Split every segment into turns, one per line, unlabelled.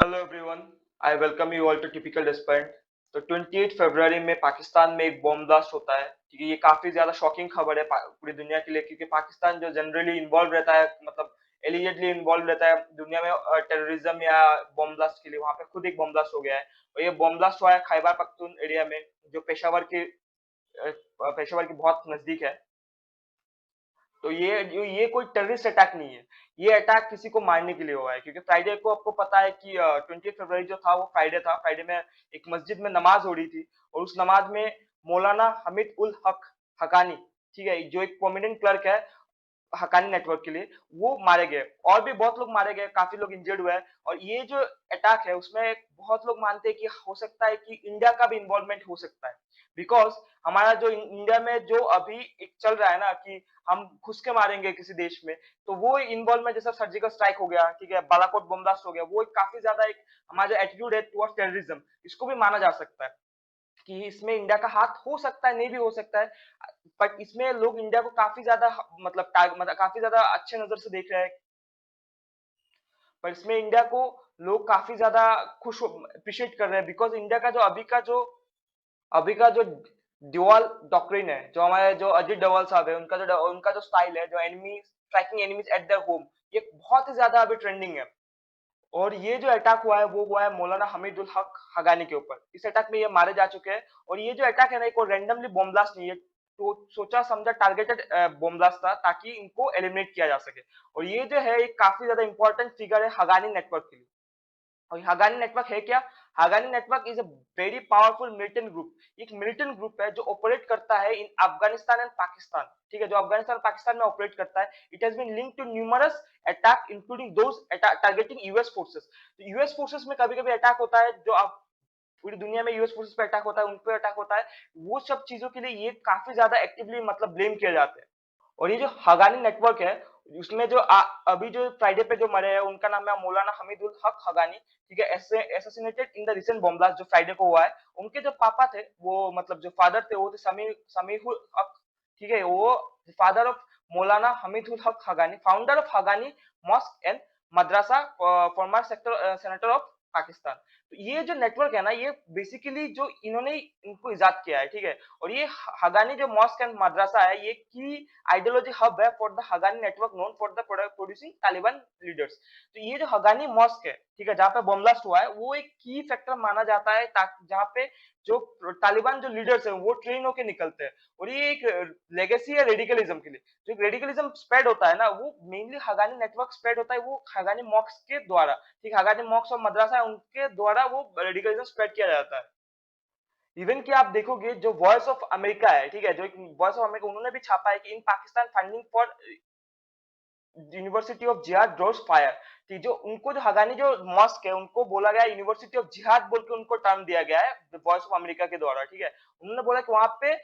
Hello everyone, I welcome you all to typical डिस्पेंट। तो 28 फरवरी में पाकिस्तान में एक बॉम्ब ब्लास्ट होता है, क्योंकि ये काफी ज्यादा शॉकिंग खबर है पूरी दुनिया के लिए, क्योंकि पाकिस्तान जो जनरली इन्वॉल्व रहता है, मतलब एलिजेडली इन्वॉल्व रहता है दुनिया में टेररिज्म या बॉम्ब ब्लास्ट के लिए, वहां पे खुद एक बॉम्ब ब्लास्ट हो गया है। और ये बॉम्ब ब्लास्ट हुआ है खैबर पख्तून एरिया में, जो पेशावर के बहुत नजदीक है। तो ये कोई टेररिस्ट अटैक नहीं है, ये अटैक किसी को मारने के लिए हुआ है, क्योंकि फ्राइडे को आपको पता है कि 20 फरवरी जो था वो फ्राइडे था। फ्राइडे में एक मस्जिद में नमाज हो रही थी, और उस नमाज में मौलाना हमीद उल हक हकानी, ठीक है, जो एक प्रोमिनेंट क्लर्क है हकानी नेटवर्क के लिए, वो मारे गए। और भी बहुत लोग मारे गए, काफी लोग इंजर्ड हुए हैं। और ये जो अटैक है उसमें बहुत लोग मानते हैं कि हो सकता है कि इंडिया का भी इन्वॉल्वमेंट हो सकता है, बिकॉज हमारा जो इंडिया में जो अभी एक चल रहा है ना कि हम घुस के मारेंगे किसी देश में, तो वो इन्वॉल्वमेंट, जैसा सर्जिकल स्ट्राइक हो गया, ठीक है, बालाकोट बम ब्लास्ट हो गया, वो एक काफी ज्यादा एक हमारा जो एटीट्यूड है टुवर्ड्स टेररिज्म, इसको भी माना जा सकता है कि इसमें इंडिया का हाथ हो सकता है, नहीं भी हो सकता है। बट इसमें लोग इंडिया को काफी ज्यादा मतलब काफी ज्यादा अच्छे नजर से देख रहे हैं। पर इसमें इंडिया को लोग काफी ज्यादा खुश अप्रिशिएट कर रहे हैं, बिकॉज इंडिया का जो अभी का जो ड्यूअल डॉक्ट्रिन है, जो हमारे जो अजीत डोभाल साहब है, उनका जो स्टाइल है, जो enemy striking enemies eight their home, ये बहुत ही ज्यादा अभी ट्रेंडिंग है। और ये जो अटैक हुआ है वो हुआ है मौलाना हमीदुल हक हगानी के ऊपर। इस अटैक में ये मारे जा चुके हैं। और ये जो अटैक है ना, एक रैंडमली बॉम्ब ब्लास्ट नहीं है, तो सोचा समझा टारगेटेड बॉम्ब ब्लास्ट था, ताकि इनको एलिमिनेट किया जा सके। और ये जो है एक काफी ज्यादा इंपॉर्टेंट फिगर है हगानी नेटवर्क के लिए। और हगानी नेटवर्क है क्या? Haqqani network is a very powerful militant group. एक मिलिटेंट ग्रुप है जो ऑपरेट करता है इन अफगानिस्तान एंड पाकिस्तान, ठीक है, जो अफगानिस्तान पाकिस्तान में ऑपरेट करता है। It has been linked to numerous attack including those targeting US forces. तो यूएस फोर्सेस में कभी कभी अटैक होता है, जो आप पूरी दुनिया में यूएस फोर्सेस पे अटैक होता है, उन पे अटैक होता है। वो सब चीजों के लिए ये काफी ज्यादा एक्टिवली मतलब ब्लेम किए जाते हैं। और ये जो हगानी नेटवर्क है, उसमें जो अभी जो फ्राइडे पे जो मरे हैं, उनका नाम है मौलाना हमीदुल हक हगानी, ठीक है, associated in the recent bomb blast जो फ्राइडे को हुआ है। उनके जो पापा थे, वो मतलब जो फादर थे, वो थे समीहुल हक, ठीक है, वो father of Maulana Hamidul Haq Haqqani, founder of Haqqani mosque and madrasa, former senator of Pakistan. तो ये जो नेटवर्क है ना, ये बेसिकली जो इन्होंने इनको इजाद किया है, ठीक है। और ये हगानी जो मॉस्क एंड मदरसा है, ये की आइडियोलॉजी हब है for the Haqqani network, known for the producing Taliban leaders. तो ये जो हगानी मॉस्क है, ठीक है, जहाँ पे बम ब्लास्ट हुआ है, वो एक की फैक्टर माना जाता है, जहाँ पे जो तालिबान जो लीडर्स है वो ट्रेन होके निकलते हैं। और ये एक लेगेसी है रेडिकलिज्म के लिए। जो रेडिकलिज्म स्प्रेड होता है ना, वो मेनली हगानी नेटवर्क स्प्रेड होता है, वो हगानी मॉक्स के द्वारा, ठीक, हगानी मॉक्स और मदरसा है, उनके द्वारा वो रेडिकलिज्म स्प्रेड किया जाता है। इवन कि आप देखोगे जो वॉइस ऑफ अमेरिका है, ठीक है, जो एक वॉइस ऑफ अमेरिका, उन्होंने भी छापा है कि in Pakistan funding for university of jihad draws fire, कि जो उनको जो हगानी जो मॉस्क है, उनको बोला गया यूनिवर्सिटी ऑफ जिहाद बोल के उनको टर्म दिया गया है वॉइस ऑफ अमेरिका के द्वारा, ठीक है। उन्होंने बोला कि वहां पे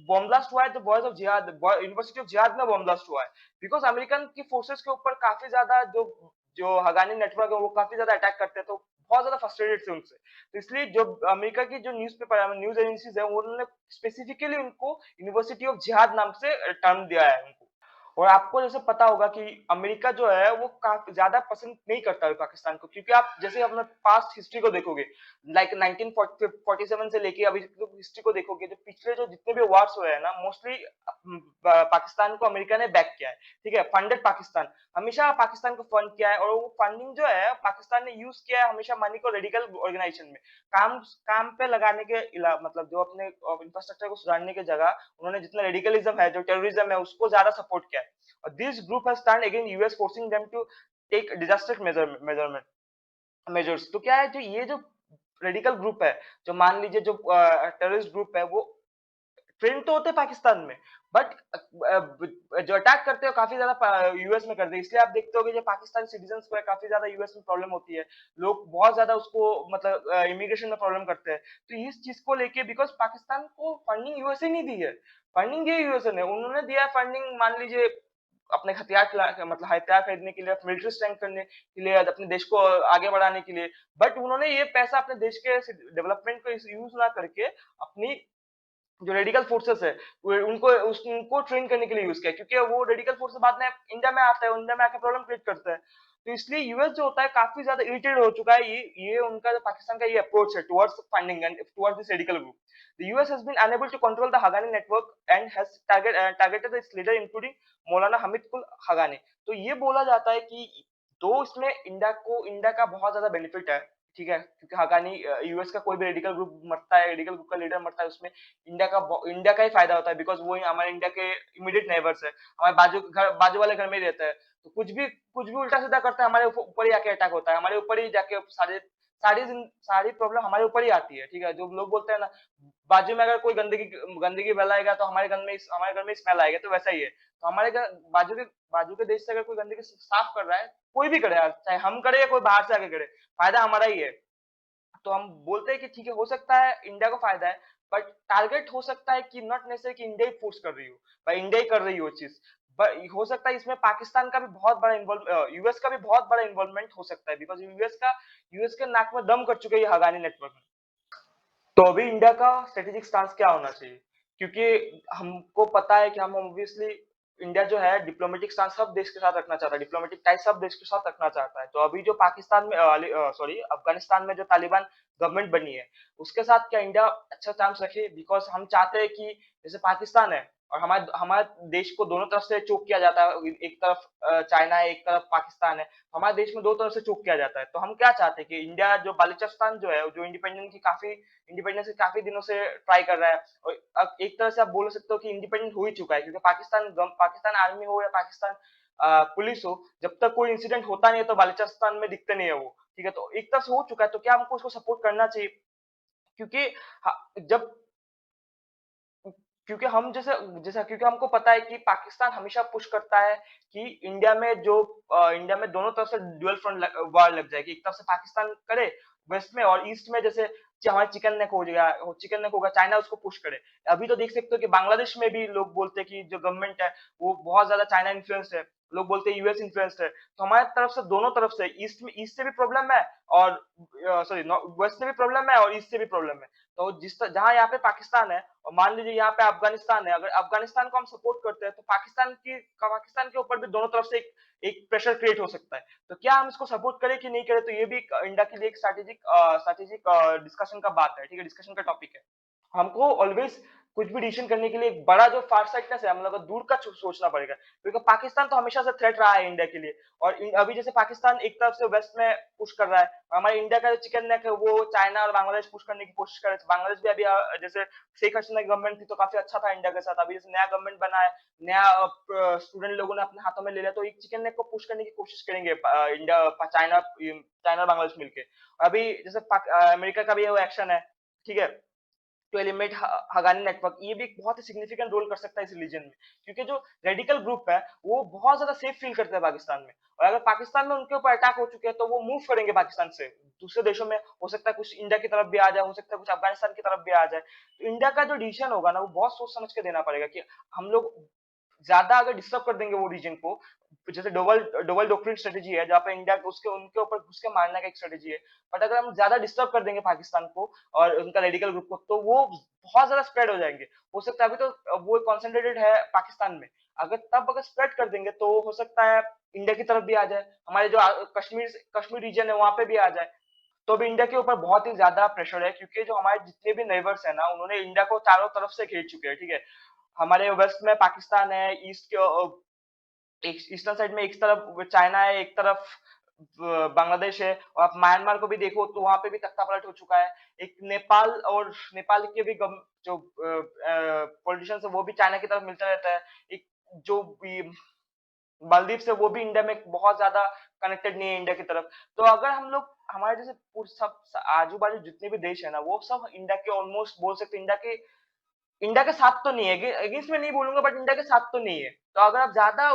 बॉम्ब ब्लास्ट हुआ है, तो वॉइस ऑफ जिहाद, यूनिवर्सिटी ऑफ जिहाद में बॉम्ब ब्लास्ट हुआ है, बिकॉज अमेरिकन की फोर्सेस के ऊपर काफी ज्यादा जो जो हगानी नेटवर्क है वो काफी ज्यादा अटैक करते हैं, तो बहुत ज्यादा फ्रस्ट्रेटेड थे उनसे। तो इसलिए जो अमेरिका की जो न्यूज एजेंसीज है, उन्होंने स्पेसिफिकली उनको यूनिवर्सिटी ऑफ जिहाद नाम से टर्म दिया है उनको। और आपको जैसे पता होगा कि अमेरिका जो है वो काफी ज्यादा पसंद नहीं करता है पाकिस्तान को, क्योंकि आप जैसे अपने पास्ट हिस्ट्री को देखोगे, लाइक 1947 से लेके अभी हिस्ट्री को देखोगे, जो पिछले जो जितने भी वार्स हुए हैं ना, मोस्टली पाकिस्तान को अमेरिका ने बैक किया है, ठीक है, फंडेड पाकिस्तान, हमेशा पाकिस्तान को फंड किया है। और वो फंडिंग जो है पाकिस्तान ने यूज किया है हमेशा मनी को रेडिकल ऑर्गेनाइजेशन में, काम काम पे लगाने के मतलब जो अपने इंफ्रास्ट्रक्चर को सुधारने की जगह उन्होंने जितना रेडिकलिज्म है, जो टेररिज्म है, उसको ज्यादा सपोर्ट किया है। और this group has turn against US, forcing them to take disaster measurement measures. तो क्या है, जो ये जो रेडिकल ग्रुप है, जो मान लीजिए जो टेररिस्ट ग्रुप है, वो ट्रेन तो होते हैं पाकिस्तान में, बट जो अटैक करते हैं काफी ज्यादा यूएस में करते हैं। इसलिए आप देखते होगे जो पाकिस्तानी सिटीजन को है, काफी ज्यादा यूएस में प्रॉब्लम होती है, लोग बहुत ज्यादा उसको मतलब इमिग्रेशन में प्रॉब्लम करते हैं। तो इस चीज को लेके, बिकॉज पाकिस्तान को फंडिंग यूएसए नहीं दी है, फंडिंग दी यूएसए ने, उन्होंने दिया है फंडिंग, मान लीजिए अपने मतलब हथियार खरीदने के लिए, मिलिट्री स्ट्रेंथ करने के लिए, अपने देश को आगे बढ़ाने के लिए। बट उन्होंने ये पैसा अपने देश के डेवलपमेंट को यूज ना करके अपनी जो रेडिकल फोर्सेस है उनको ट्रेन करने के लिए यूज किया, क्योंकि वो रेडिकल फोर्सेस बाद में इंडिया में आता है, इंडिया में आकर प्रॉब्लम क्रिएट करता है। तो इसलिए यूएस जो होता है काफी ज्यादा इरिटेट हो चुका है, ये उनका जो पाकिस्तान का ये अप्रोच है towards funding and towards this radical group. The US has been unable to control the Haqqani network and has targeted its leader including मौलाना हामिद कुल हगानी. तो ये बोला जाता है कि दो इसमें इंडिया का बहुत ज्यादा बेनिफिट है, ठीक है, क्योंकि हकानी यूएस का कोई भी रेडिकल ग्रुप मरता है, रेडिकल ग्रुप का लीडर मरता है, उसमें इंडिया का ही फायदा होता है, बिकॉज वो हमारे इंडिया के इमीडिएट नेबर्स है, हमारे बाजू वाले घर में ही रहता है. तो कुछ भी उल्टा सीधा करता है, हमारे ऊपर ही आके अटैक होता है, हमारे ऊपर ही जाके सारी सारी प्रॉब्लम हमारे ऊपर ही आती है, ठीक है. जो लोग बोलते हैं ना, बाजू में अगर कोई गंदगी फैलाएगा तो हमारे घर में स्मेल आएगा, तो वैसा ही है. तो हमारे घर बाजू के देश से अगर कोई गंदगी साफ कर रहा है, कोई भी करे यार, चाहे हम करे या कोई बाहर से आके करे, फायदा हमारा ही है. तो हम बोलते हैं कि ठीक है, हो सकता है इंडिया को फायदा है, बट टारगेट हो सकता है कि नॉट नेसेसरी कि इंडिया ही फोर्स कर रही हो, भाई इंडिया ही कर रही हो चीज. हो सकता है इसमें पाकिस्तान का भी बहुत बड़ा यूएस का भी बहुत बड़ा इन्वॉल्वमेंट हो सकता है, बिकॉज यूएस के नाक में दम कर चुके हैं ये हगानी नेटवर्क में. तो अभी इंडिया का स्ट्रेटेजिक स्टांस क्या होना चाहिए, क्योंकि हमको पता है कि हम ऑब्वियसली इंडिया जो है डिप्लोमेटिक स्टांस सब देश के साथ रखना चाहता है, डिप्लोमेटिक टाइज सब देश के साथ रखना चाहता है. तो अभी जो अफगानिस्तान में जो तालिबान गवर्नमेंट बनी है, उसके साथ क्या इंडिया अच्छा चांस रखे, बिकॉज हम चाहते हैं कि जैसे पाकिस्तान है और हमारे हमारे देश को दोनों तरफ से चोक किया जाता है, एक तरफ चाइना है, एक तरफ पाकिस्तान है, हमारे देश में दो तरफ से चोक किया जाता है. तो हम क्या चाहते हैं कि इंडिया जो बालूचिस्तान जो है, जो इंडिपेंडेंस की काफी दिनों से ट्राई कर रहा है, और अब एक तरह से आप बोल सकते हो कि इंडिपेंडेंट हो ही चुका है, क्योंकि पाकिस्तान आर्मी हो या पाकिस्तान पुलिस हो, जब तक कोई इंसिडेंट होता नहीं है तो बालूचिस्तान में दिखते नहीं है वो, ठीक है. तो एक तरफ से हो चुका है, तो क्या हमको उसको सपोर्ट करना चाहिए, क्योंकि जब क्योंकि हम जैसे जैसा क्योंकि हमको पता है कि पाकिस्तान हमेशा पुश करता है कि इंडिया में दोनों तरफ से ड्यूअल फ्रंट वार लग जाएगी, एक तरफ से पाकिस्तान करे वेस्ट में, और ईस्ट में जैसे हमारे चिकन नेक होगा, चाइना उसको पुश करे. अभी तो देख सकते हो कि बांग्लादेश में भी लोग बोलते हैं कि जो गवर्नमेंट है वो बहुत ज्यादा चाइना इन्फ्लुएंस्ड है, लोग बोलते हैं यूएस इन्फ्लुएंस्ड है. तो हमारे तरफ से दोनों तरफ से ईस्ट से भी प्रॉब्लम है, और सॉरी वेस्ट से भी प्रॉब्लम है और ईस्ट से भी प्रॉब्लम है. तो जहां यहाँ पे पाकिस्तान है, और मान लीजिए यहाँ पे अफगानिस्तान है, अगर अफगानिस्तान को हम सपोर्ट करते हैं तो पाकिस्तान के ऊपर भी दोनों तरफ से एक प्रेशर क्रिएट हो सकता है. तो क्या हम इसको सपोर्ट करें कि नहीं करें, तो ये भी इंडिया के लिए एक स्ट्रेटेजिक डिस्कशन का बात है, ठीक है, डिस्कशन का टॉपिक है. हमको ऑलवेज कुछ भी डिसीजन करने के लिए एक बड़ा जो फार साइडनेस है, हम लोग को दूर का सोचना पड़ेगा, क्योंकि पाकिस्तान तो हमेशा से थ्रेट रहा है इंडिया के लिए. और अभी जैसे पाकिस्तान एक तरफ से वेस्ट में पुश कर रहा है, हमारे इंडिया का जो चिकन नेक है वो चाइना और बांग्लादेश पुश करने की कोशिश कर रहे थे. बांग्लादेश भी अभी जैसे शेख हसीना की गवर्नमेंट थी तो काफी अच्छा था इंडिया के साथ, अभी जैसे नया गवर्नमेंट बना है, नया स्टूडेंट लोगों ने अपने हाथों में ले लिया, तो एक चिकन नेक को पुश करने की कोशिश करेंगे इंडिया चाइना चाइना और बांग्लादेश मिलके. अभी जैसे अमेरिका का भी वो एक्शन है, ठीक है, टू एलिमिनेट हगानी नेटवर्क, ये भी एक बहुत ही सिग्निफिकेंट रोल कर सकता है इस रीजन में, क्योंकि जो रेडिकल ग्रुप है वो बहुत ज्यादा सेफ फील करते हैं पाकिस्तान में, और अगर पाकिस्तान में उनके ऊपर अटैक हो चुके हैं तो वो मूव करेंगे पाकिस्तान से दूसरे देशों में, हो सकता है कुछ इंडिया की तरफ भी आ जाए, हो सकता है कुछ अफगानिस्तान की तरफ भी आ जाए. तो इंडिया का जो डिसीजन होगा ना, वो बहुत सोच समझ के देना पड़ेगा कि हम लोग ज्यादा अगर डिस्टर्ब कर देंगे वो रीजन को, जैसे डोवल डोवल डॉक्ट्रिन स्ट्रेटेजी है जहाँ पे इंडिया उसके उनके ऊपर घुस के मारने का एक स्ट्रेटेजी है, बट अगर हम ज्यादा डिस्टर्ब कर देंगे पाकिस्तान को और उनका रेडिकल ग्रुप को, तो वो बहुत ज्यादा स्प्रेड हो जाएंगे. हो सकता है अभी तो वो कॉन्सेंट्रेटेड है पाकिस्तान में, अगर स्प्रेड कर देंगे तो हो सकता है इंडिया की तरफ भी आ जाए, हमारे जो कश्मीर रीजन है वहां पे भी आ जाए. तो अभी इंडिया के ऊपर बहुत ही ज्यादा प्रेशर है, क्योंकि जो हमारे जितने भी नेबर्स है ना, उन्होंने इंडिया को चारों तरफ से घेर चुके हैं, ठीक है. हमारे वेस्ट में पाकिस्तान है, ईस्टर्न साइड में एक तरफ चाइना है, एक तरफ बांग्लादेश है, और आप म्यांमार को भी देखो तो वहां पे भी तख्ता पलट हो चुका है. एक नेपाल के भी जो पॉलिटिशियंस है वो भी चाइना की तरफ मिलता रहता है. एक जो मालदीव से वो भी इंडिया में बहुत ज्यादा कनेक्टेड नहीं है इंडिया की तरफ. तो अगर हम लोग हमारे जैसे सब आजू बाजू जितने भी देश है ना, वो सब इंडिया के ऑलमोस्ट बोल सकते हैं इंडिया के साथ तो नहीं है, अगेंस्ट में नहीं बोलूंगा, बट इंडिया के साथ तो नहीं है. तो अगर आप ज्यादा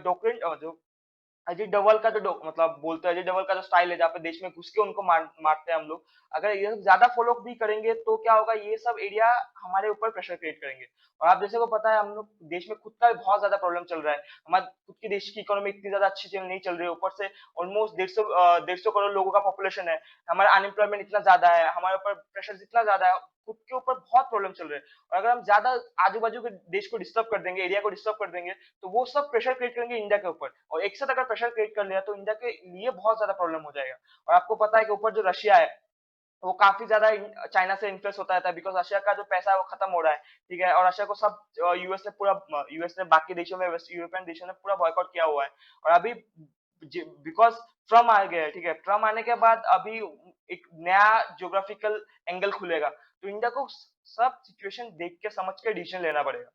डॉक्ट्रिन जो अजय डवल का मतलब बोलते हैं, अजय डवल का जो स्टाइल है जहाँ पे देश में घुस के उनको मारते हैं हम लोग, अगर ये सब ज्यादा फॉलो भी करेंगे तो क्या होगा, ये सब एरिया हमारे ऊपर प्रेशर क्रिएट करेंगे. और आप जैसे को पता है हम लोग देश में खुद का भी बहुत ज्यादा प्रॉब्लम चल रहा है, हमारे खुद की देश की इकोनॉमी इतनी ज्यादा अच्छी चल नहीं चल रही है, ऊपर से ऑलमोस्ट 150 करोड़ लोगों का पॉपुलेशन है, हमारा अनएम्प्लॉयमेंट इतना ज्यादा है, हमारे ऊपर प्रेशर इतना ज्यादा है. खुद के ऊपर बहुत प्रॉब्लम चल रहे हैं। और अगर हम ज्यादा आजू बाजू के देश को डिस्टर्ब कर देंगे, एरिया को डिस्टर्ब कर देंगे, तो वो सब प्रेशर क्रिएट करेंगे इंडिया के ऊपर, और एक साथ अगर प्रेशर क्रिएट कर लिया तो इंडिया के लिए बहुत ज्यादा प्रॉब्लम हो जाएगा। और आपको पता है कि ऊपर जो रशिया है वो काफी ज्यादा चाइना से इन्फ्लुएंस होता रहता है, बिकॉज रशिया का जो पैसा है वो खत्म हो रहा है, ठीक है। और रशिया को सब यूएस ने पूरा, यूएस ने बाकी देशों में, वेस्ट यूरोपियन देशों ने पूरा बॉयकॉट किया हुआ है। और अभी बिकॉज ट्रम्प आ गया है, ठीक है, ट्रम्प आने के बाद अभी एक नया ज्योग्राफिकल एंगल खुलेगा, तो इंडिया को सब सिचुएशन देख के समझ के डिसीजन लेना पड़ेगा।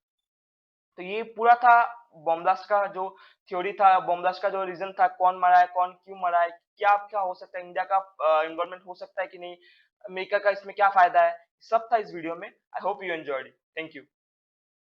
तो ये पूरा था बॉम्ब ब्लास्ट का जो थ्योरी था, बॉम्ब ब्लास्ट का जो रीजन था, कौन मरा है, कौन क्यों मरा है, क्या क्या हो सकता है, इंडिया का इन्वॉल्वमेंट हो सकता है कि नहीं, अमेरिका का इसमें क्या फायदा है, सब था इस वीडियो में। I hope you enjoyed. Thank you.